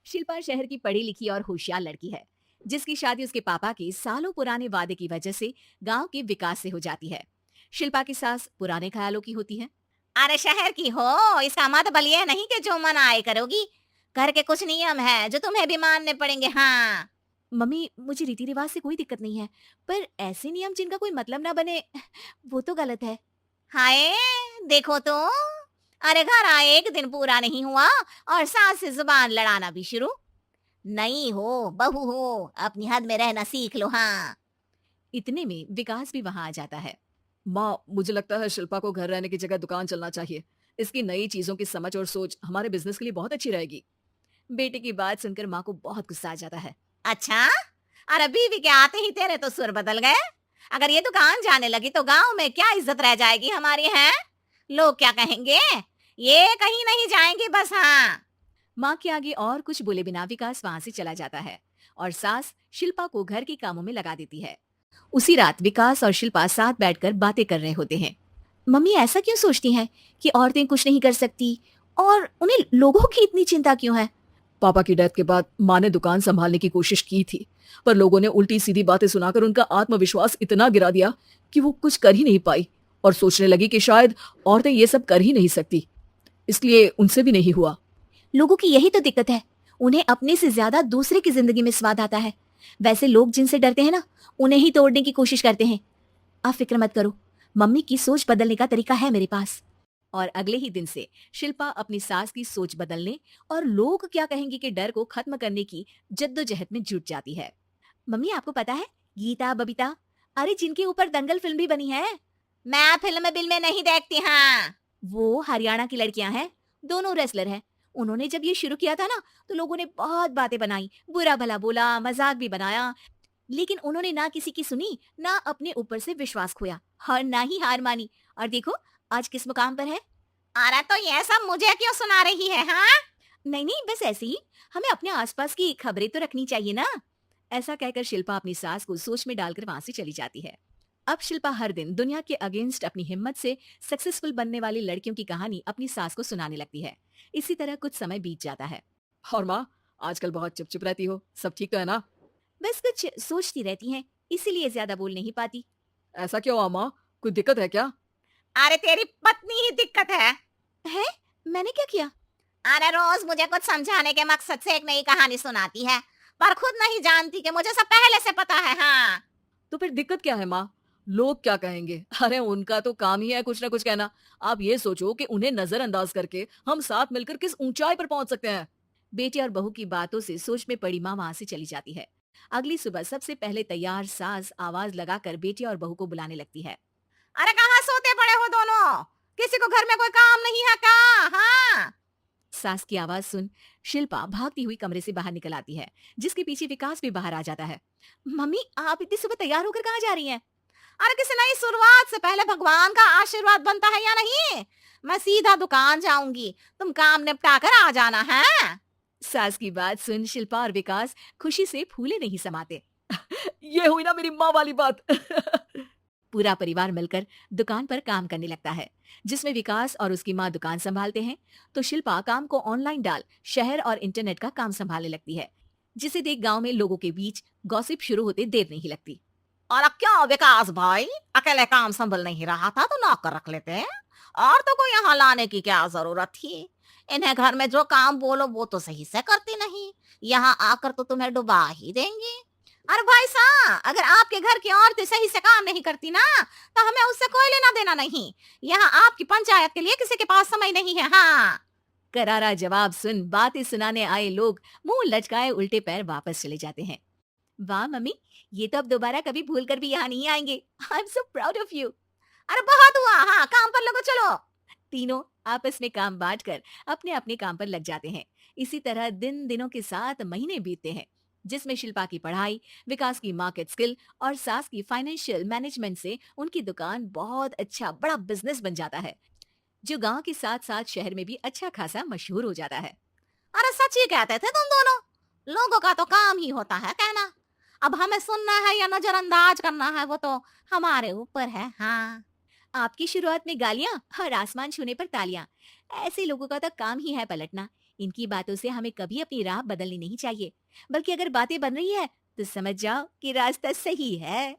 शिल्पा शहर की पढ़ी लिखी और होशियार लड़की है, जिसकी शादी उसके पापा के सालों पुराने वादे की वजह से गांव के विकास से हो जाती है। शिल्पा की सास पुराने ख्यालों की होती है। अरे शहर की हो, इसका मतलब ये नहीं कि जो मन आए करोगी। घर के कुछ नियम है जो तुम्हें भी मानने पड़ेंगे। हाँ। मम्मी, मुझे रीति रिवाज से कोई दिक्कत नहीं है, पर ऐसे नियम जिनका कोई मतलब ना बने, वो तो गलत है। हाय, देखो तो। अरे घर आए एक दिन पूरा नहीं हुआ और सास से जुबान लड़ाना भी शुरू। नहीं हो, बहू हो, अपनी हद में रहना सीख लो। हाँ। इतने में विकास भी वहां आ जाता है। माँ, मुझे लगता है शिल्पा को घर रहने की जगह दुकान चलना चाहिए। इसकी नई चीजों की समझ और सोच हमारे बिजनेस के लिए बहुत अच्छी रहेगी। बेटे की बात सुनकर माँ को बहुत गुस्सा आ जाता है। अच्छा। अरे बीवी के आते ही तेरे तो सुर बदल गए। अगर ये दुकान जाने लगी तो गांव में क्या इज्जत रह जाएगी हमारी है। लोग क्या कहेंगे। ये कहीं नहीं जाएंगे बस। हाँ। माँ के आगे और कुछ बोले बिना विकास वहां से चला जाता है और सास शिल्पा को घर के कामों में लगा देती है। उसी रात विकास और शिल्पा साथ बैठकर बातें कर रहे होते हैं। मम्मी ऐसा क्यों सोचती हैं कि औरतें कुछ नहीं कर सकती, और उन्हें लोगों की इतनी चिंता क्यों है? पापा की डेथ के बाद माँ ने दुकान संभालने की कोशिश की थी, पर लोगों ने उल्टी सीधी बातें सुनाकर उनका आत्मविश्वास इतना गिरा दिया कि वो कुछ कर ही नहीं पाई और सोचने लगी कि शायद औरतें ये सब कर ही नहीं सकती। इसलिए उनसे भी नहीं हुआ। लोगों की यही तो दिक्कत है, उन्हें अपने से ज्यादा दूसरे की जिंदगी में स्वाद आता है। वैसे लोग जिनसे डरते हैं ना, उन्हें ही तोड़ने की कोशिश करते हैं। आप फिक्र मत करो, मम्मी की सोच बदलने का तरीका है मेरे पास। और अगले ही दिन से शिल्पा अपनी सास की सोच बदलने और लोग क्या कहेंगे के डर को खत्म करने की जद्दोजहद में जुट जाती है। मम्मी, आपको पता है, गीता बबीता, अरे जिनके ऊपर दंगल फिल्म भी बनी है, मैं फिल्म बिल में नहीं देखती। हाँ। वो हरियाणा की लड़कियां हैं। दोनों रेसलर हैं। उन्होंने जब ये शुरू किया था ना, तो लोगों ने बहुत बातें बनाई, बुरा भला बोला, मजाक भी बनाया, लेकिन उन्होंने ना किसी की सुनी, ना अपने ऊपर से विश्वास खोया और ना ही हार मानी। और देखो आज किस मुकाम पर है। अरे तो ये सब मुझे क्यों सुना रही है। हाँ। नहीं नहीं, बस ऐसे ही, हमें अपने आसपास की खबरें तो रखनी चाहिए ना। ऐसा कहकर शिल्पा अपनी सास को सोच में डालकर वहां से चली जाती है। अब शिल्पा हर दिन दुनिया के अगेंस्ट अपनी हिम्मत से सक्सेसफुल बनने वाली लड़कियों की कहानी अपनी सास को सुनाने लगती है। इसी तरह कुछ समय बीत जाता है। और माँ, आजकल बहुत चुप-चुप रहती हो, सब ठीक तो है ना? बस कुछ सोचती रहती हैं, इसीलिए ज्यादा बोल नहीं पाती। ऐसा क्यों हुआ माँ? कोई दिक्कत है क्या? अरे तेरी पत्नी ही दिक्कत है। है? मैंने क्या किया? अरे रोज मुझे कुछ समझाने के मकसद से एक नई कहानी सुनाती है, पर खुद नहीं जानती कि मुझे सब पहले से पता है। हाँ। तो फिर दिक्कत क्या है माँ? लोग क्या कहेंगे? अरे उनका तो काम ही है कुछ ना कुछ कहना। आप ये सोचो कि उन्हें नजरअंदाज करके हम साथ मिलकर किस ऊंचाई पर पहुंच सकते हैं। बेटे और बहू की बातों से सोच में पड़ी माँ वहां से चली जाती है। अगली सुबह सबसे पहले तैयार सास आवाज लगाकर बेटे और बहू को बुलाने लगती है। अरे कहाँ सोते पड़े हो दोनों। किसी को घर में कोई काम नहीं है क्या। हाँ। सास की आवाज सुन शिल्पा भागती हुई कमरे से बाहर निकल आती है, जिसके पीछे विकास भी बाहर आ जाता है। मम्मी, आप इतनी सुबह तैयार होकर कहाँ जा रही हैं? अरे किसी नई शुरुआत से पहले भगवान का आशीर्वाद बनता है या नहीं। मैं सीधा दुकान जाऊंगी, तुम काम निपटा कर आ जाना है। सास की बात सुन शिल्पा और विकास खुशी से फूले नहीं समाते। ये हुई ना मेरी माँ वाली बात। पूरा परिवार मिलकर दुकान पर काम करने लगता है, जिसमें विकास और उसकी माँ दुकान संभालते हैं, तो शिल्पा काम को ऑनलाइन डाल शहर और इंटरनेट का काम संभालने लगती है, जिसे देख गांव में लोगों के बीच गॉसिप शुरू होते देर नहीं लगती। और क्या विकास भाई, अकेले काम संभल नहीं रहा था तो नौकर रख लेते हैं। और तो कोई यहाँ लाने की क्या जरूरत थी। इन्हें घर में जो काम बोलो वो तो सही से करती नहीं। यहाँ आकर तो तुम्हें डुबा ही देंगी। अरे भाई साहब, अगर आपके घर की औरतें सही से काम नहीं करती ना, तो हमें उससे कोई लेना देना नहीं। यहाँ आपकी पंचायत के लिए किसी के पास समय नहीं है। हाँ। करारा जवाब सुन बातें सुनाने आए लोग मुंह लटकाए उल्टे पैर वापस चले जाते हैं। वाह मम्मी, ये तो अब दोबारा कभी भूल कर भी यहाँ नहीं आएंगे। I am so proud of you. अरे बहुत हुआ। हाँ, काम पर लगो चलो। तीनों आपस में काम बांटकर अपने अपने काम पर लग जाते हैं। इसी तरह दिन दिनों के साथ महीने बीतते हैं, जिसमें शिल्पा की पढ़ाई, विकास की मार्केट स्किल और सास की फाइनेंशियल मैनेजमेंट से उनकी दुकान बहुत अच्छा बड़ा बिजनेस बन जाता है, जो गांव के साथ साथ शहर में भी अच्छा खासा मशहूर हो जाता है। अरे सच ही कहते थे तुम दोनों। लोगों का तो काम ही होता है कहना। अब हमें सुनना है या नजरअंदाज करना है वो तो हमारे ऊपर है। हाँ। आपकी शुरुआत में गालियां और आसमान छूने पर तालियां, ऐसे लोगों का तो काम ही है पलटना। इनकी बातों से हमें कभी अपनी राह बदलनी नहीं चाहिए, बल्कि अगर बातें बन रही है तो समझ जाओ कि रास्ता सही है।